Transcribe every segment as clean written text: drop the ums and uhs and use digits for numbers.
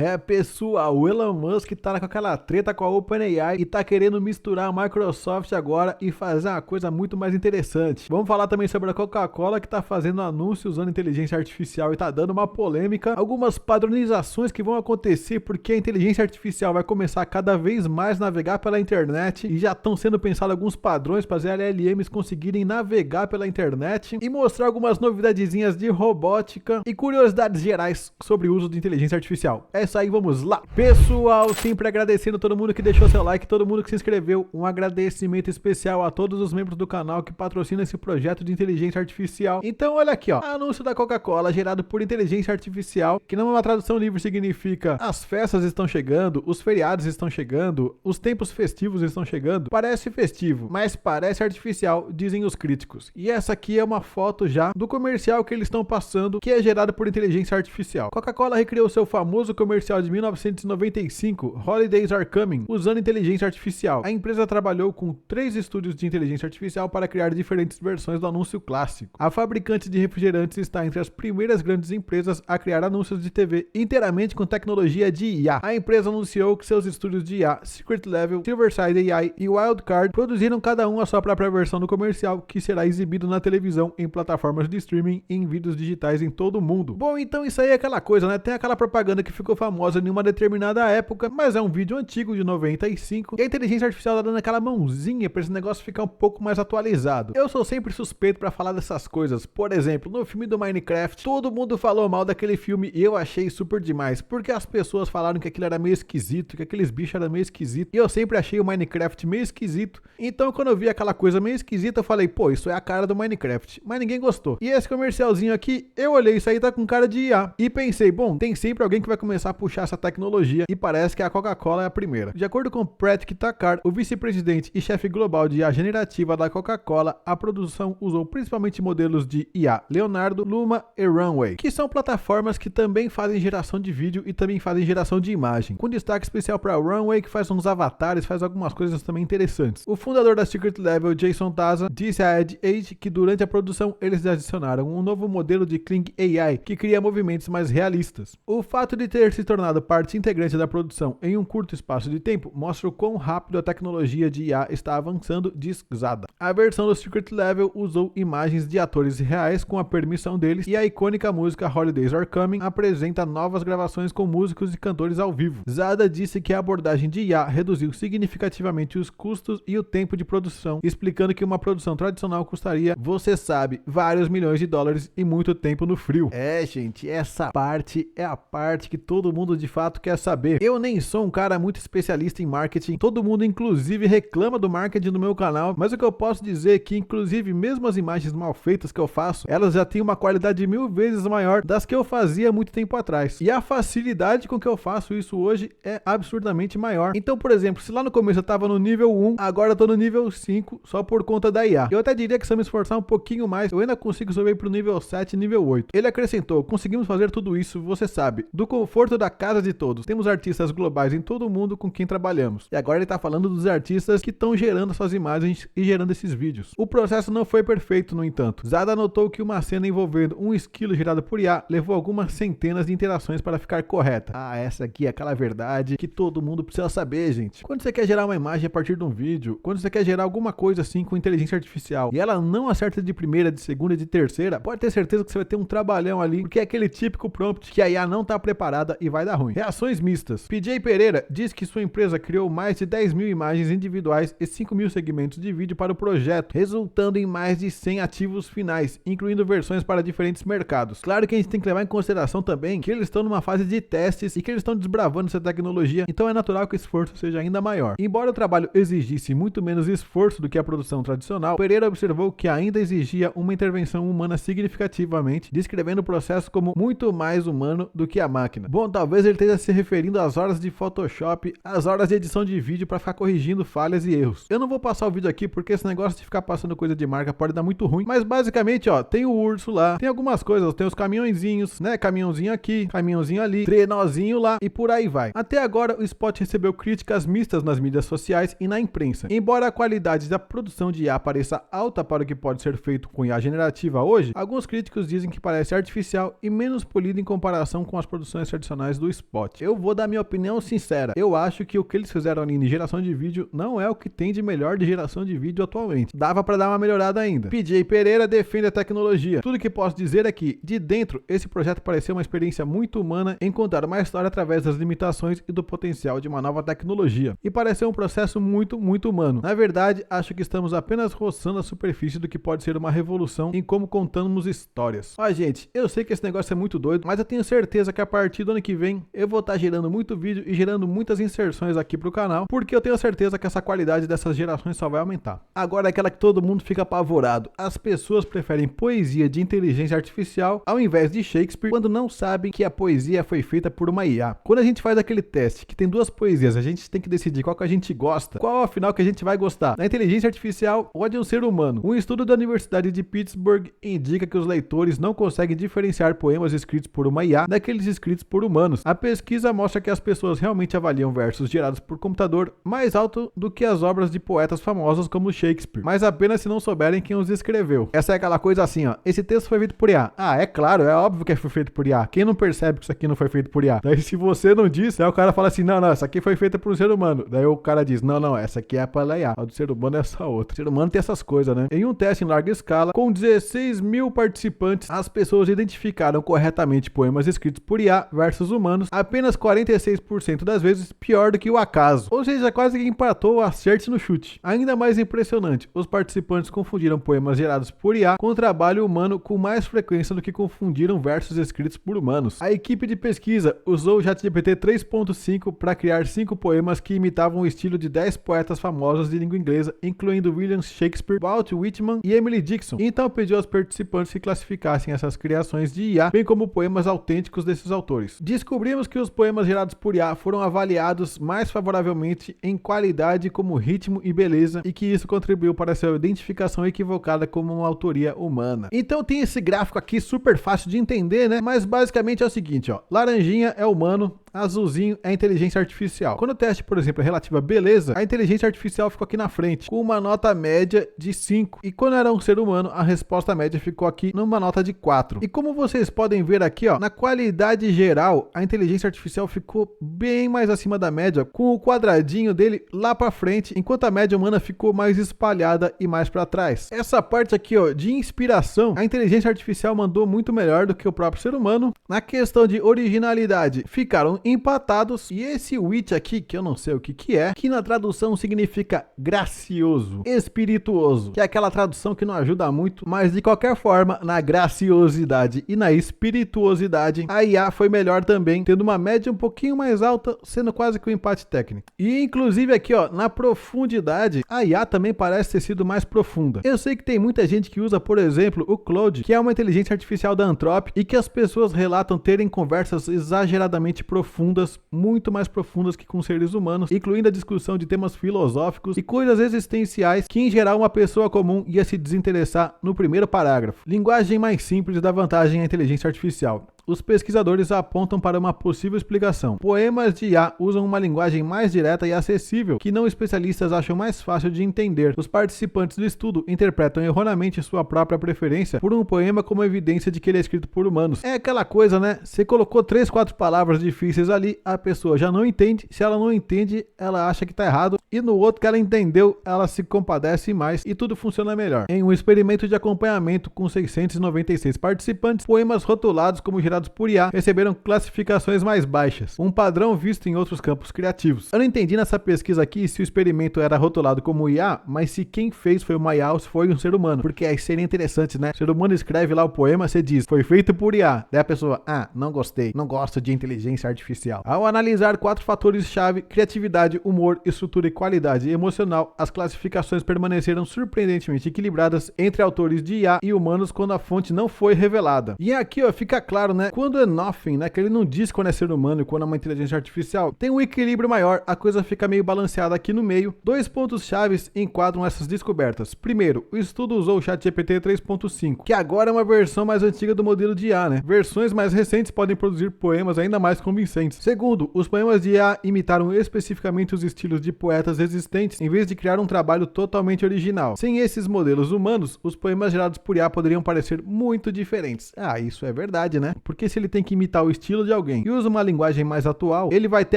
É, pessoal, o Elon Musk tá com aquela treta com a OpenAI e tá querendo misturar a Microsoft agora e fazer uma coisa muito mais interessante. Vamos falar também sobre a Coca-Cola, que tá fazendo anúncio usando inteligência artificial e tá dando uma polêmica. Algumas padronizações que vão acontecer porque a inteligência artificial vai começar a cada vez mais navegar pela internet e já estão sendo pensados alguns padrões para as LLMs conseguirem navegar pela internet e mostrar algumas novidadezinhas de robótica e curiosidades gerais sobre o uso de inteligência artificial. É isso aí, vamos lá. Pessoal, sempre agradecendo todo mundo que deixou seu like, todo mundo que se inscreveu. Um agradecimento especial a todos os membros do canal que patrocinam esse projeto de inteligência artificial. Então, olha aqui, ó. Anúncio da Coca-Cola gerado por inteligência artificial, que não é uma tradução livre, significa as festas estão chegando, os feriados estão chegando, os tempos festivos estão chegando. Parece festivo, mas parece artificial, dizem os críticos. E essa aqui é uma foto já do comercial que eles estão passando, que é gerado por inteligência artificial. Coca-Cola recriou seu famoso comercial de 1995, Holidays Are Coming, usando inteligência artificial. A empresa trabalhou com 3 estúdios de inteligência artificial para criar diferentes versões do anúncio clássico. A fabricante de refrigerantes está entre as primeiras grandes empresas a criar anúncios de TV inteiramente com tecnologia de IA. A empresa anunciou que seus estúdios de IA, Secret Level, Silverside AI e Wildcard, produziram cada um a sua própria versão do comercial, que será exibido na televisão, em plataformas de streaming e em vídeos digitais em todo o mundo. Bom, então isso aí é aquela coisa, né? Tem aquela propaganda que ficou famosa em uma determinada época, mas é um vídeo antigo de 95 e a inteligência artificial tá dando aquela mãozinha para esse negócio ficar um pouco mais atualizado. Eu sou sempre suspeito para falar dessas coisas. Por exemplo, no filme do Minecraft, todo mundo falou mal daquele filme e eu achei super demais, porque as pessoas falaram que aquilo era meio esquisito, que aqueles bichos eram meio esquisitos, e eu sempre achei o Minecraft meio esquisito. Então quando eu vi aquela coisa meio esquisita, eu falei, pô, isso é a cara do Minecraft, mas ninguém gostou. E esse comercialzinho aqui, eu olhei, isso aí tá com cara de IA, e pensei, bom, tem sempre alguém que vai começar a puxar essa tecnologia, e parece que a Coca-Cola é a primeira. De acordo com Patrick Tackar, o vice-presidente e chefe global de IA generativa da Coca-Cola, a produção usou principalmente modelos de IA Leonardo, Luma e Runway, que são plataformas que também fazem geração de vídeo e também fazem geração de imagem, com destaque especial para Runway, que faz uns avatares, faz algumas coisas também interessantes. O fundador da Secret Level, Jason Taza, disse à Ad Age que durante a produção eles adicionaram um novo modelo de Kling AI, que cria movimentos mais realistas. O fato de ter se tornado parte integrante da produção em um curto espaço de tempo mostra o quão rápido a tecnologia de IA está avançando, diz Zada. A versão do Secret Level usou imagens de atores reais com a permissão deles e a icônica música Holidays Are Coming apresenta novas gravações com músicos e cantores ao vivo. Zada disse que a abordagem de IA reduziu significativamente os custos e o tempo de produção, explicando que uma produção tradicional custaria, você sabe, vários milhões de dólares e muito tempo no frio. É, gente, essa parte é a parte que todo mundo de fato quer saber. Eu nem sou um cara muito especialista em marketing, todo mundo inclusive reclama do marketing no meu canal, mas o que eu posso dizer é que inclusive mesmo as imagens mal feitas que eu faço, elas já têm uma qualidade 1000 vezes maior das que eu fazia muito tempo atrás. E a facilidade com que eu faço isso hoje é absurdamente maior. Então, por exemplo, se lá no começo eu tava no nível 1, agora eu tô no nível 5 só por conta da IA. Eu até diria que se eu me esforçar um pouquinho mais, eu ainda consigo subir pro nível 7 e nível 8. Ele acrescentou, conseguimos fazer tudo isso, você sabe, do conforto da casa de todos. Temos artistas globais em todo o mundo com quem trabalhamos. E agora ele tá falando dos artistas que estão gerando suas imagens e gerando esses vídeos. O processo não foi perfeito, no entanto. Zada notou que uma cena envolvendo um esquilo gerado por IA levou algumas centenas de interações para ficar correta. Ah, essa aqui é aquela verdade que todo mundo precisa saber, gente. Quando você quer gerar uma imagem a partir de um vídeo, quando você quer gerar alguma coisa assim com inteligência artificial e ela não acerta de primeira, de segunda e de terceira, pode ter certeza que você vai ter um trabalhão ali, porque é aquele típico prompt que a IA não tá preparada e vai dar ruim. Reações mistas. PJ Pereira diz que sua empresa criou mais de 10 mil imagens individuais e 5 mil segmentos de vídeo para o projeto, resultando em mais de 100 ativos finais, incluindo versões para diferentes mercados. Claro que a gente tem que levar em consideração também que eles estão numa fase de testes e que eles estão desbravando essa tecnologia, então é natural que o esforço seja ainda maior. Embora o trabalho exigisse muito menos esforço do que a produção tradicional, Pereira observou que ainda exigia uma intervenção humana significativamente, descrevendo o processo como muito mais humano do que a máquina. Bom, talvez ele esteja se referindo às horas de Photoshop, às horas de edição de vídeo para ficar corrigindo falhas e erros. Eu não vou passar o vídeo aqui porque esse negócio de ficar passando coisa de marca pode dar muito ruim, mas basicamente, ó, tem o urso lá, tem algumas coisas, tem os caminhõezinhos, né, caminhãozinho aqui, caminhãozinho ali, trenozinho lá e por aí vai. Até agora o spot recebeu críticas mistas nas mídias sociais e na imprensa. Embora a qualidade da produção de IA pareça alta para o que pode ser feito com IA generativa hoje, alguns críticos dizem que parece artificial e menos polido em comparação com as produções tradicionais profissionais do spot. Eu vou dar minha opinião sincera. Eu acho que o que eles fizeram ali em geração de vídeo não é o que tem de melhor de geração de vídeo atualmente. Dava pra dar uma melhorada ainda. PJ Pereira defende a tecnologia. Tudo que posso dizer é que, de dentro, esse projeto pareceu uma experiência muito humana em contar uma história através das limitações e do potencial de uma nova tecnologia. E pareceu um processo muito humano. Na verdade, acho que estamos apenas roçando a superfície do que pode ser uma revolução em como contamos histórias. Ó, gente, eu sei que esse negócio é muito doido, mas eu tenho certeza que a partir do ano que vem eu vou estar gerando muito vídeo e gerando muitas inserções aqui pro canal, porque eu tenho certeza que essa qualidade dessas gerações só vai aumentar. Agora é aquela que todo mundo fica apavorado. As pessoas preferem poesia de inteligência artificial ao invés de Shakespeare quando não sabem que a poesia foi feita por uma IA. Quando a gente faz aquele teste que tem duas poesias, a gente tem que decidir qual que a gente gosta, qual afinal que a gente vai gostar, da inteligência artificial ou de um ser humano. Um estudo da Universidade de Pittsburgh indica que os leitores não conseguem diferenciar poemas escritos por uma IA daqueles escritos por humanos. A pesquisa mostra que as pessoas realmente avaliam versos gerados por computador mais alto do que as obras de poetas famosos como Shakespeare, mas apenas se não souberem quem os escreveu. Essa é aquela coisa assim, ó, esse texto foi feito por IA. Ah, é claro, é óbvio que foi feito por IA. Quem não percebe que isso aqui não foi feito por IA? Daí se você não disse, aí o cara fala assim, não, essa aqui foi feita por um ser humano. Daí o cara diz, não, essa aqui é pela IA. A do ser humano é essa outra. O ser humano tem essas coisas, né? Em um teste em larga escala, com 16 mil participantes, as pessoas identificaram corretamente poemas escritos por IA versus humanos, apenas 46% das vezes pior do que o acaso. Ou seja, quase que empatou o acerte no chute. Ainda mais impressionante, os participantes confundiram poemas gerados por IA com trabalho humano com mais frequência do que confundiram versos escritos por humanos. A equipe de pesquisa usou o ChatGPT 3.5 para criar 5 poemas que imitavam o estilo de 10 poetas famosos de língua inglesa, incluindo William Shakespeare, Walt Whitman e Emily Dickinson. Então pediu aos participantes que classificassem essas criações de IA, bem como poemas autênticos desses autores. Descobrimos que os poemas gerados por IA foram avaliados mais favoravelmente em qualidade como ritmo e beleza, e que isso contribuiu para sua identificação equivocada como uma autoria humana. Então tem esse gráfico aqui super fácil de entender, né? Mas basicamente é o seguinte, ó, laranjinha é humano, azulzinho é inteligência artificial. Quando o teste, por exemplo, é relativo à beleza, a inteligência artificial ficou aqui na frente, com uma nota média de 5. E quando era um ser humano, a resposta média ficou aqui numa nota de 4. E como vocês podem ver aqui, ó, na qualidade geral, a inteligência artificial ficou bem mais acima da média, com o quadradinho dele lá pra frente, enquanto a média humana ficou mais espalhada e mais pra trás. Essa parte aqui, ó, de inspiração, a inteligência artificial mandou muito melhor do que o próprio ser humano. Na questão de originalidade, ficaram empatados, e esse wit aqui, que eu não sei o que é, que na tradução significa gracioso, espirituoso, que é aquela tradução que não ajuda muito, mas de qualquer forma, na graciosidade e na espirituosidade, a IA foi melhor também, tendo uma média um pouquinho mais alta, sendo quase que um empate técnico. E inclusive aqui, ó, na profundidade, a IA também parece ter sido mais profunda. Eu sei que tem muita gente que usa, por exemplo, o Claude, que é uma inteligência artificial da Anthropic, e que as pessoas relatam terem conversas exageradamente profundas, muito mais profundas que com seres humanos, incluindo a discussão de temas filosóficos e coisas existenciais que em geral uma pessoa comum ia se desinteressar no primeiro parágrafo. Linguagem mais simples dá vantagem à inteligência artificial. Os pesquisadores apontam para uma possível explicação. Poemas de IA usam uma linguagem mais direta e acessível, que não especialistas acham mais fácil de entender. Os participantes do estudo interpretam erroneamente sua própria preferência por um poema como evidência de que ele é escrito por humanos. É aquela coisa, né? Você colocou 3, 4 palavras difíceis ali, a pessoa já não entende. Se ela não entende, ela acha que tá errado. E no outro que ela entendeu, ela se compadece mais e tudo funciona melhor. Em um experimento de acompanhamento com 696 participantes, poemas rotulados como gerados por IA receberam classificações mais baixas, um padrão visto em outros campos criativos. Eu não entendi nessa pesquisa aqui se o experimento era rotulado como IA, mas se quem fez foi uma IA ou se foi um ser humano, porque aí seria interessante, né? O ser humano escreve lá o poema, você diz, foi feito por IA. Daí a pessoa, não gostei, não gosto de inteligência artificial. Ao analisar 4 fatores-chave, criatividade, humor, estrutura e qualidade emocional, as classificações permaneceram surpreendentemente equilibradas entre autores de IA e humanos quando a fonte não foi revelada. E aqui, ó, fica claro, né? Quando é nothing, né? Que ele não diz quando é ser humano e quando é uma inteligência artificial, tem um equilíbrio maior, a coisa fica meio balanceada aqui no meio. 2 pontos chaves enquadram essas descobertas. Primeiro, o estudo usou o ChatGPT 3.5, que agora é uma versão mais antiga do modelo de IA, né? Versões mais recentes podem produzir poemas ainda mais convincentes. Segundo, os poemas de IA imitaram especificamente os estilos de poetas existentes, em vez de criar um trabalho totalmente original. Sem esses modelos humanos, os poemas gerados por IA poderiam parecer muito diferentes. Isso é verdade, né? Porque porque se ele tem que imitar o estilo de alguém e usa uma linguagem mais atual, ele vai ter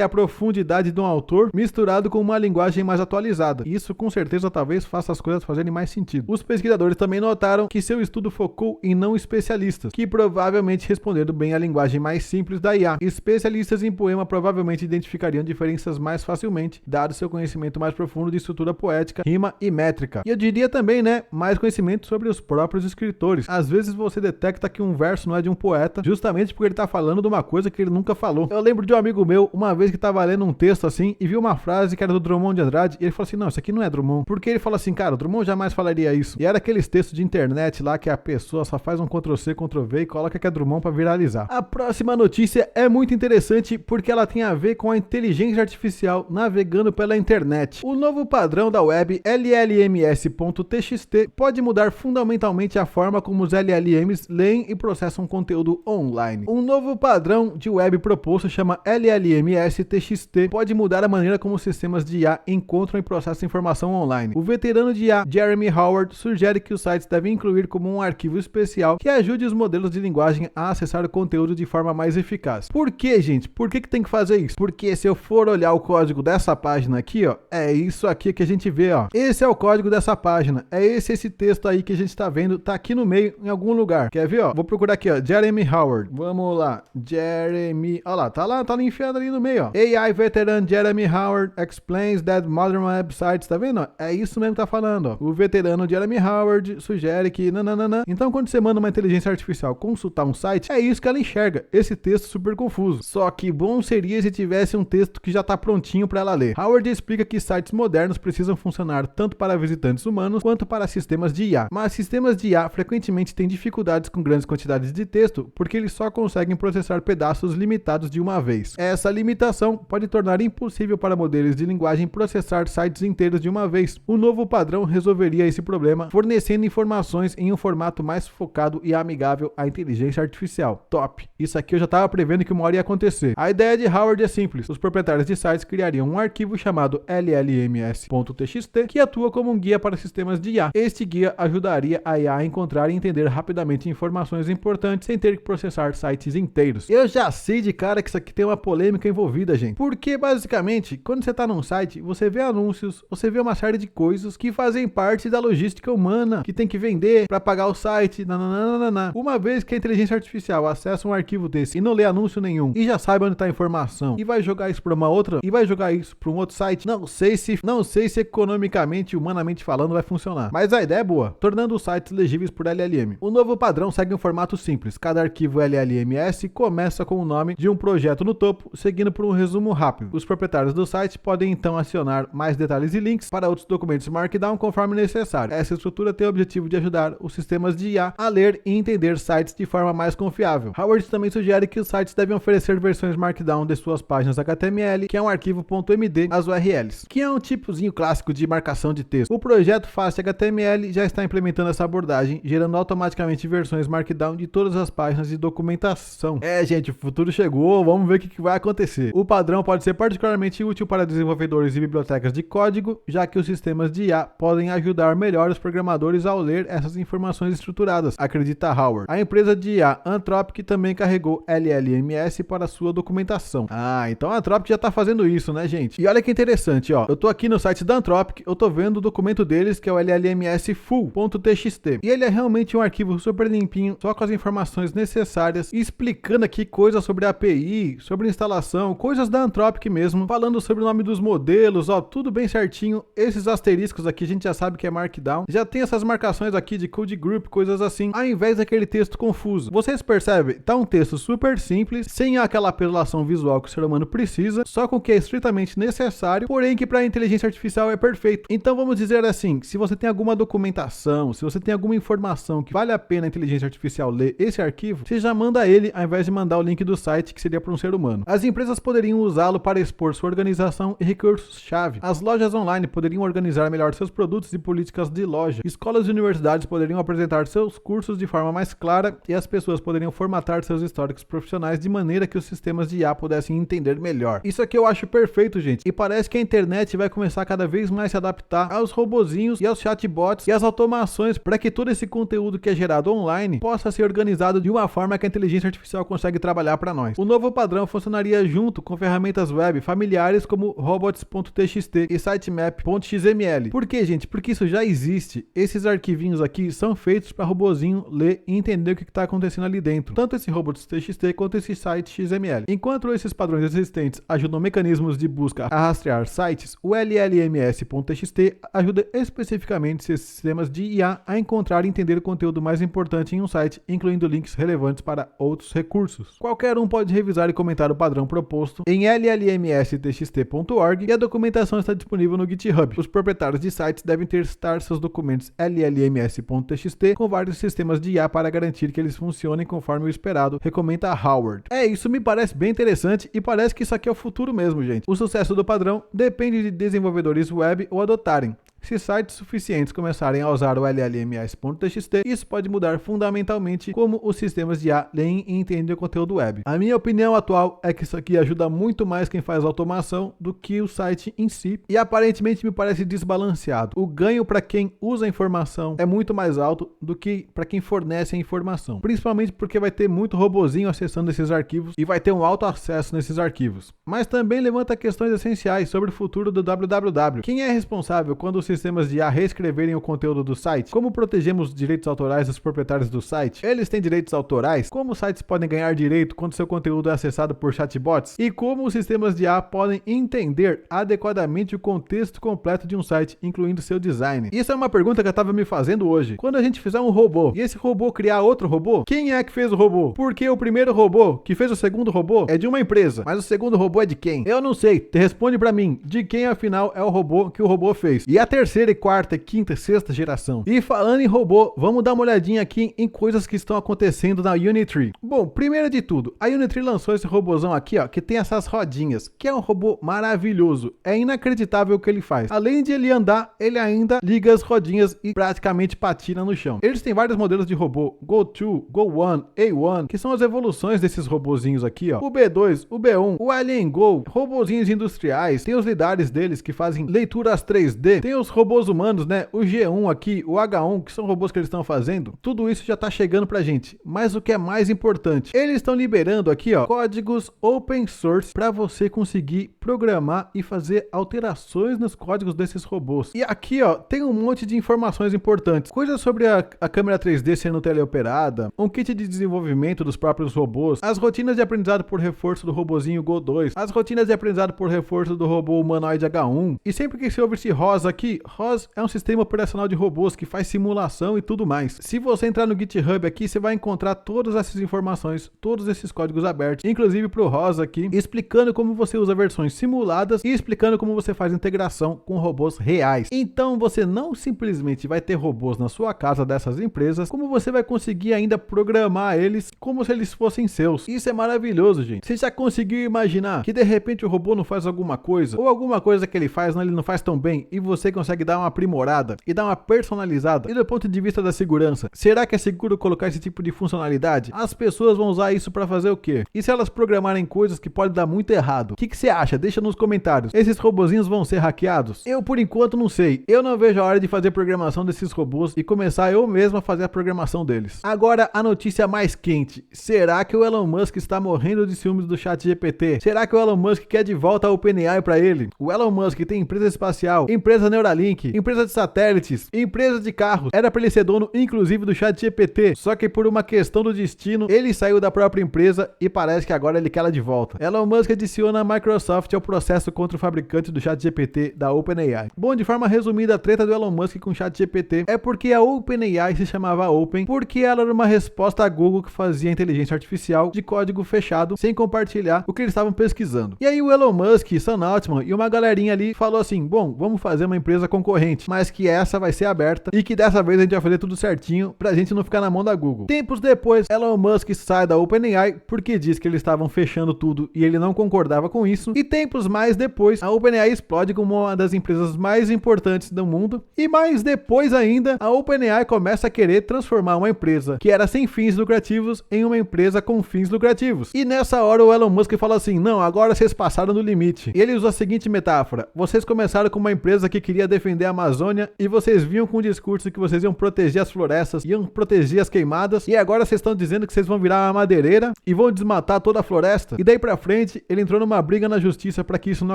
a profundidade de um autor misturado com uma linguagem mais atualizada. E isso com certeza talvez faça as coisas fazerem mais sentido. Os pesquisadores também notaram que seu estudo focou em não especialistas, que provavelmente responderam bem à linguagem mais simples da IA. Especialistas em poema provavelmente identificariam diferenças mais facilmente, dado seu conhecimento mais profundo de estrutura poética, rima e métrica. E eu diria também, né, mais conhecimento sobre os próprios escritores. Às vezes você detecta que um verso não é de um poeta, justamente porque ele tá falando de uma coisa que ele nunca falou. Eu lembro de um amigo meu, uma vez que tava lendo um texto assim, e viu uma frase que era do Drummond de Andrade, e ele falou assim, não, isso aqui não é Drummond. Porque ele fala assim, cara, o Drummond jamais falaria isso. E era aqueles textos de internet lá que a pessoa só faz um Ctrl+C, Ctrl+V e coloca que é Drummond pra viralizar. A próxima notícia é muito interessante porque ela tem a ver com a inteligência artificial navegando pela internet. O novo padrão da web LLMS.txt pode mudar fundamentalmente a forma como os LLMs leem e processam conteúdo online. Um novo padrão de web proposto chama LLMS.txt pode mudar a maneira como os sistemas de IA encontram e processam informação online. O veterano de IA Jeremy Howard sugere que os sites devem incluir como um arquivo especial que ajude os modelos de linguagem a acessar o conteúdo de forma mais eficaz. Por que, gente? Por que tem que fazer isso? Porque se eu for olhar o código dessa página aqui, ó, é isso aqui que a gente vê, ó. Esse é o código dessa página. É esse texto aí que a gente tá vendo, tá aqui no meio, em algum lugar. Quer ver, ó? Vou procurar aqui, ó, Jeremy Howard. Vamos lá. Jeremy, ó lá, tá enfiado ali no meio, ó. AI veteran Jeremy Howard explains that modern websites, tá vendo? É isso mesmo que tá falando, ó. O veterano Jeremy Howard sugere que nananana. Então, quando você manda uma inteligência artificial consultar um site, é isso que ela enxerga. Esse texto super confuso. Só que bom seria se tivesse um texto que já tá prontinho para ela ler. Howard explica que sites modernos precisam funcionar tanto para visitantes humanos quanto para sistemas de IA. Mas sistemas de IA frequentemente têm dificuldades com grandes quantidades de texto porque eles só conseguem processar pedaços limitados de uma vez. Essa limitação pode tornar impossível para modelos de linguagem processar sites inteiros de uma vez. O novo padrão resolveria esse problema, fornecendo informações em um formato mais focado e amigável à inteligência artificial. Top! Isso aqui eu já estava prevendo que uma hora ia acontecer. A ideia de Howard é simples. Os proprietários de sites criariam um arquivo chamado LLMS.txt que atua como um guia para sistemas de IA. Este guia ajudaria a IA a encontrar e entender rapidamente informações importantes sem ter que processar sites inteiros. Eu já sei de cara que isso aqui tem uma polêmica envolvida, gente. Porque basicamente, quando você está num site, você vê anúncios, você vê uma série de coisas que fazem parte da logística humana, que tem que vender para pagar o site, nananana. Uma vez que a inteligência artificial acessa um arquivo desse e não lê anúncio nenhum e já sabe onde está a informação e vai jogar isso para uma outra e vai jogar isso para um outro site, não sei se economicamente e humanamente falando vai funcionar. Mas a ideia é boa, tornando os sites legíveis por LLM. O novo padrão segue um formato simples. Cada arquivo LLMS começa com o nome de um projeto no topo, seguindo por um resumo rápido. Os proprietários do site podem então acionar mais detalhes e links para outros documentos Markdown conforme necessário. Essa estrutura tem o objetivo de ajudar os sistemas de IA a ler e entender sites de forma mais confiável. Howard também sugere que os sites devem oferecer versões Markdown de suas páginas HTML, que é um arquivo .md, as URLs, que é um tipozinho clássico de marcação de texto. O projeto Fast HTML já está implementando essa abordagem, gerando automaticamente versões Markdown de todas as páginas de documentação. Gente, o futuro chegou, vamos ver o que vai acontecer. O padrão pode ser particularmente útil para desenvolvedores e bibliotecas de código, já que os sistemas de IA podem ajudar melhor os programadores ao ler essas informações estruturadas, acredita Howard. A empresa de IA Anthropic também carregou LLMS para sua documentação. Então a Anthropic já está fazendo isso, né, gente? E olha que interessante, ó. Eu tô aqui no site da Anthropic, eu tô vendo o documento deles, que é o LLMS full.txt. E ele é realmente um arquivo super limpinho, só com as informações necessárias, explicando aqui coisas sobre a API, sobre instalação, coisas da Anthropic mesmo, falando sobre o nome dos modelos, ó, tudo bem certinho. Esses asteriscos aqui a gente já sabe que é Markdown. Já tem essas marcações aqui de code group, coisas assim, ao invés daquele texto confuso. Vocês percebem? Tá um texto super simples, sem aquela apelação visual que o ser humano precisa, só com o que é estritamente necessário, porém que para a inteligência artificial é perfeito. Então vamos dizer assim, se você tem alguma documentação, se você tem alguma informação que vale a pena a inteligência artificial ler esse arquivo, você já manda ele ao invés de mandar o link do site que seria para um ser humano. As empresas poderiam usá-lo para expor sua organização e recursos-chave. As lojas online poderiam organizar melhor seus produtos e políticas de loja. Escolas e universidades poderiam apresentar seus cursos de forma mais clara e as pessoas poderiam formatar seus históricos profissionais de maneira que os sistemas de IA pudessem entender melhor. Isso aqui eu acho perfeito, gente. E parece que a internet vai começar cada vez mais a se adaptar aos robozinhos e aos chatbots e às automações para que todo esse conteúdo que é gerado online possa ser organizado de uma forma que a inteligência artificial consegue trabalhar para nós. O novo padrão funcionaria junto com ferramentas web familiares como robots.txt e sitemap.xml. Por quê, gente? Porque isso já existe. Esses arquivinhos aqui são feitos para robozinho ler e entender o que está acontecendo ali dentro. Tanto esse robots.txt quanto esse site XML. Enquanto esses padrões existentes ajudam mecanismos de busca a rastrear sites, o LLMS.txt ajuda especificamente sistemas de IA a encontrar e entender o conteúdo mais importante em um site, incluindo links relevantes para outros recursos. Qualquer um pode revisar e comentar o padrão proposto em llmstxt.org e a documentação está disponível no GitHub. Os proprietários de sites devem testar seus documentos llms.txt com vários sistemas de IA para garantir que eles funcionem conforme o esperado, recomenda Howard. Isso me parece bem interessante e parece que isso aqui é o futuro mesmo, gente. O sucesso do padrão depende de desenvolvedores web o adotarem. Se sites suficientes começarem a usar o LLMS.txt, isso pode mudar fundamentalmente como os sistemas de IA leem e entendem o conteúdo web. A minha opinião atual é que isso aqui ajuda muito mais quem faz automação do que o site em si, e aparentemente me parece desbalanceado. O ganho para quem usa a informação é muito mais alto do que para quem fornece a informação, principalmente porque vai ter muito robozinho acessando esses arquivos e vai ter um alto acesso nesses arquivos. Mas também levanta questões essenciais sobre o futuro do www. Quem é responsável quando os sistemas de IA reescreverem o conteúdo do site? Como protegemos os direitos autorais dos proprietários do site? Eles têm direitos autorais? Como os sites podem ganhar direito quando seu conteúdo é acessado por chatbots? E como os sistemas de IA podem entender adequadamente o contexto completo de um site, incluindo seu design? Isso é uma pergunta que eu estava me fazendo hoje. Quando a gente fizer um robô e esse robô criar outro robô, quem é que fez o robô? Porque o primeiro robô que fez o segundo robô é de uma empresa, mas o segundo robô é de quem? Eu não sei. Responde pra mim, de quem afinal é o robô que o robô fez? E a terceira, e quarta, quinta, sexta geração. E falando em robô, vamos dar uma olhadinha aqui em coisas que estão acontecendo na Unitree. Bom, primeiro de tudo, a Unitree lançou esse robôzão aqui, ó, que tem essas rodinhas, que é um robô maravilhoso. É inacreditável o que ele faz. Além de ele andar, ele ainda liga as rodinhas e praticamente patina no chão. Eles têm vários modelos de robô, Go2, Go1, A1, que são as evoluções desses robozinhos aqui, ó. O B2, o B1, o Alien Go, robozinhos industriais, tem os lidares deles que fazem leituras 3D, tem os robôs humanos, né? O G1 aqui, o H1, que são robôs que eles estão fazendo. Tudo isso já tá chegando pra gente. Mas o que é mais importante, eles estão liberando aqui, ó, códigos open source para você conseguir programar e fazer alterações nos códigos desses robôs. E aqui, ó, tem um monte de informações importantes. Coisas sobre a câmera 3D sendo teleoperada, um kit de desenvolvimento dos próprios robôs, as rotinas de aprendizado por reforço do robozinho Go2, as rotinas de aprendizado por reforço do robô humanoide H1. E sempre que você ouve esse ROS aqui, ROS é um sistema operacional de robôs que faz simulação e tudo mais. Se você entrar no GitHub aqui, você vai encontrar todas essas informações, todos esses códigos abertos, inclusive para o ROS aqui, explicando como você usa versões simuladas e explicando como você faz integração com robôs reais. Então você não simplesmente vai ter robôs na sua casa dessas empresas, como você vai conseguir ainda programar eles como se eles fossem seus. Isso é maravilhoso, gente. Você já conseguiu imaginar que de repente o robô não faz alguma coisa, ou alguma coisa que ele faz, ele não faz tão bem, e você consegue dar uma aprimorada e dar uma personalizada? E do ponto de vista da segurança, será que é seguro colocar esse tipo de funcionalidade? As pessoas vão usar isso para fazer o quê? E se elas programarem coisas que podem dar muito errado? O que você acha? Deixa nos comentários. Esses robozinhos vão ser hackeados? Eu, por enquanto, não sei. Eu não vejo a hora de fazer programação desses robôs e começar eu mesmo a fazer a programação deles. Agora, a notícia mais quente. Será que o Elon Musk está morrendo de ciúmes do ChatGPT? Será que o Elon Musk quer de volta a OpenAI para ele? O Elon Musk tem empresa espacial, empresa Neuralink, empresa de satélites, empresa de carros. Era para ele ser dono, inclusive, do ChatGPT. Só que por uma questão do destino, ele saiu da própria empresa e parece que agora ele quer ela de volta. Elon Musk adiciona a Microsoft ao processo contra o fabricante do ChatGPT da OpenAI. Bom, de forma resumida, a treta do Elon Musk com o ChatGPT é porque a OpenAI se chamava Open porque ela era uma resposta à Google que fazia inteligência artificial de código fechado sem compartilhar o que eles estavam pesquisando. E aí o Elon Musk, Sam Altman e uma galerinha ali falou assim, bom, vamos fazer uma empresa concorrente, mas que essa vai ser aberta e que dessa vez a gente vai fazer tudo certinho pra gente não ficar na mão da Google. Tempos depois, Elon Musk sai da OpenAI porque diz que eles estavam fechando tudo e ele não concordava com isso. E tempos mais depois, a OpenAI explode como uma das empresas mais importantes do mundo. E mais depois ainda, a OpenAI começa a querer transformar uma empresa que era sem fins lucrativos em uma empresa com fins lucrativos. E nessa hora o Elon Musk fala assim, não, agora vocês passaram do limite. E ele usa a seguinte metáfora, vocês começaram com uma empresa que queria defender a Amazônia e vocês vinham com o discurso que vocês iam proteger as florestas, iam proteger as queimadas, e agora vocês estão dizendo que vocês vão virar uma madeireira e vão desmatar toda a floresta. E daí pra frente, ele entrou numa briga na justiça para que isso não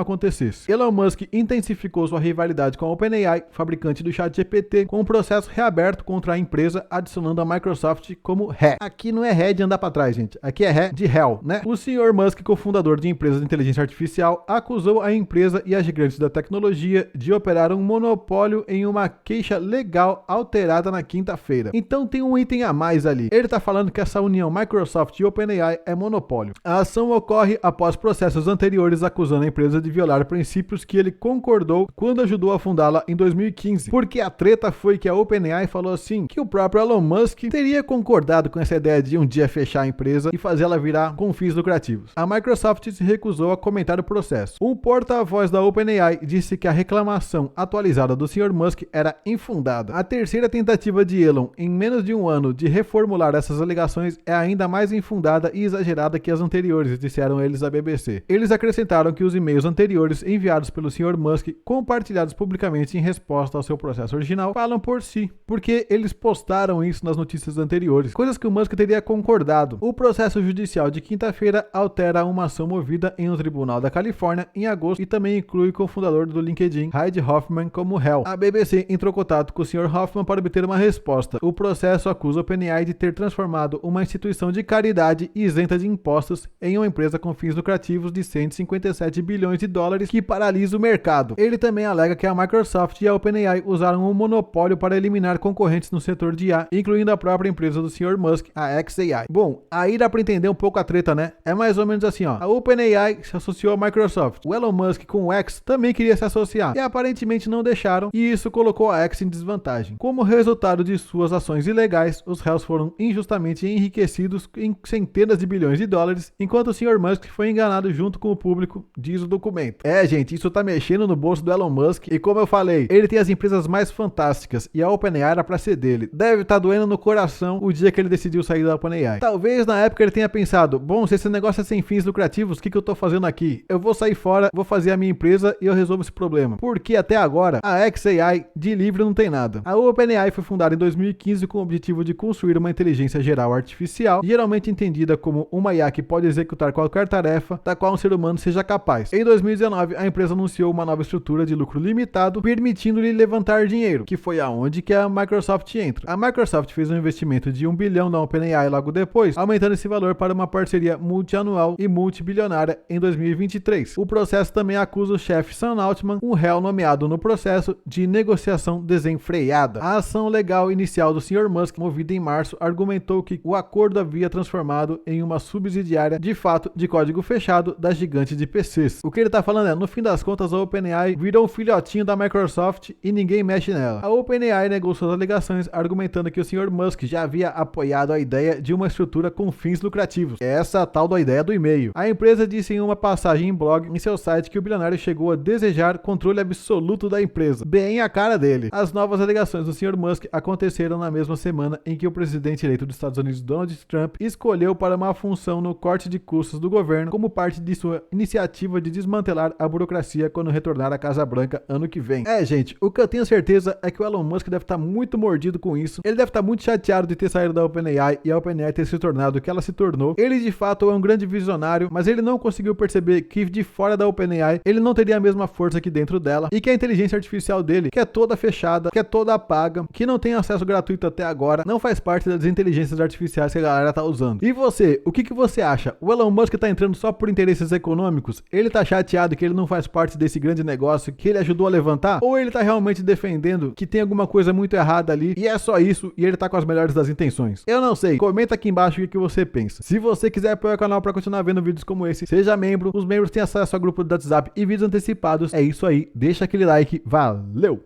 acontecesse. Elon Musk intensificou sua rivalidade com a OpenAI, fabricante do ChatGPT, com um processo reaberto contra a empresa, adicionando a Microsoft como ré. Aqui não é ré de andar pra trás, gente. Aqui é ré de hell, né? O senhor Musk, cofundador de empresas de inteligência artificial, acusou a empresa e as gigantes da tecnologia de operar um monopólio em uma queixa legal alterada na quinta-feira. Então tem um item a mais ali. Ele tá falando que essa união Microsoft e OpenAI é monopólio. A ação ocorre após processos anteriores acusando a empresa de violar princípios que ele concordou quando ajudou a fundá-la em 2015. Porque a treta foi que a OpenAI falou assim que o próprio Elon Musk teria concordado com essa ideia de um dia fechar a empresa e fazer ela virar com fins lucrativos. A Microsoft se recusou a comentar o processo. Um porta-voz da OpenAI disse que a reclamação atualizada do Sr. Musk era infundada. A terceira tentativa de Elon em menos de um ano de reformular essas alegações é ainda mais infundada e exagerada que as anteriores, disseram eles à BBC. Eles acrescentaram que os e-mails anteriores enviados pelo Sr. Musk, compartilhados publicamente em resposta ao seu processo original, falam por si, porque eles postaram isso nas notícias anteriores, coisas que o Musk teria concordado. O processo judicial de quinta-feira altera uma ação movida em um tribunal da Califórnia em agosto e também inclui o cofundador do LinkedIn, Reid Hoffman, como réu. A BBC entrou em contato com o Sr. Hoffman para obter uma resposta. O processo acusa o OpenAI de ter transformado uma instituição de caridade isenta de impostos em uma empresa com fins lucrativos de 157 bilhões de dólares que paralisa o mercado. Ele também alega que a Microsoft e a OpenAI usaram um monopólio para eliminar concorrentes no setor de IA, incluindo a própria empresa do Sr. Musk, a xAI. Bom, aí dá para entender um pouco a treta, né? É mais ou menos assim, ó. A OpenAI se associou à Microsoft. O Elon Musk com o X também queria se associar e aparentemente não deixaram, e isso colocou a X em desvantagem. Como resultado de suas ações ilegais, os réus foram injustamente enriquecidos em centenas de bilhões de dólares, enquanto o Sr. Musk foi enganado junto com o público, diz o documento. É, gente, isso tá mexendo no bolso do Elon Musk e, como eu falei, ele tem as empresas mais fantásticas e a OpenAI era pra ser dele. Deve estar doendo no coração o dia que ele decidiu sair da OpenAI. Talvez na época ele tenha pensado, bom, se esse negócio é sem fins lucrativos, o que eu tô fazendo aqui? Eu vou sair fora, vou fazer a minha empresa e eu resolvo esse problema. Porque até agora, a xAI de livre não tem nada. A OpenAI foi fundada em 2015 com o objetivo de construir uma inteligência geral artificial, geralmente entendida como uma IA que pode executar qualquer tarefa da qual um ser humano seja capaz. Em 2019, a empresa anunciou uma nova estrutura de lucro limitado, permitindo-lhe levantar dinheiro, que foi aonde que a Microsoft entra. A Microsoft fez um investimento de 1 bilhão na OpenAI logo depois, aumentando esse valor para uma parceria multianual e multibilionária em 2023. O processo também acusa o chefe Sam Altman, um réu nomeado no processo, de negociação desenfreada. A ação legal inicial do Sr. Musk, movida em março, argumentou que o acordo havia transformado em uma subsidiária de fato de código fechado da gigante de PCs. O que ele tá falando é, no fim das contas, a OpenAI virou um filhotinho da Microsoft e ninguém mexe nela. A OpenAI negou suas alegações, argumentando que o Sr. Musk já havia apoiado a ideia de uma estrutura com fins lucrativos. Essa tal da ideia do e-mail. A empresa disse em uma passagem em blog em seu site que o bilionário chegou a desejar controle absoluto da empresa. Bem a cara dele. As novas alegações do Sr. Musk aconteceram na mesma semana em que o presidente eleito dos Estados Unidos, Donald Trump, escolheu para uma função no corte de custos do governo como parte de sua iniciativa de desmantelar a burocracia quando retornar à Casa Branca ano que vem. É, gente, o que eu tenho certeza é que o Elon Musk deve estar muito mordido com isso. Ele deve estar muito chateado de ter saído da OpenAI e a OpenAI ter se tornado o que ela se tornou. Ele de fato é um grande visionário, mas ele não conseguiu perceber que de fora da OpenAI ele não teria a mesma força que dentro dela e que a inteligência artificial dele, que é toda fechada, que é toda paga, que não tem acesso gratuito até agora, não faz parte das inteligências artificiais que a galera tá usando. E você, o que você acha? O Elon Musk tá entrando só por interesses econômicos? Ele tá chateado que ele não faz parte desse grande negócio que ele ajudou a levantar? Ou ele tá realmente defendendo que tem alguma coisa muito errada ali e é só isso e ele tá com as melhores das intenções? Eu não sei. Comenta aqui embaixo o que você pensa. Se você quiser apoiar o canal para continuar vendo vídeos como esse, seja membro. Os membros têm acesso ao grupo do WhatsApp e vídeos antecipados. É isso aí. Deixa aquele like. Valeu!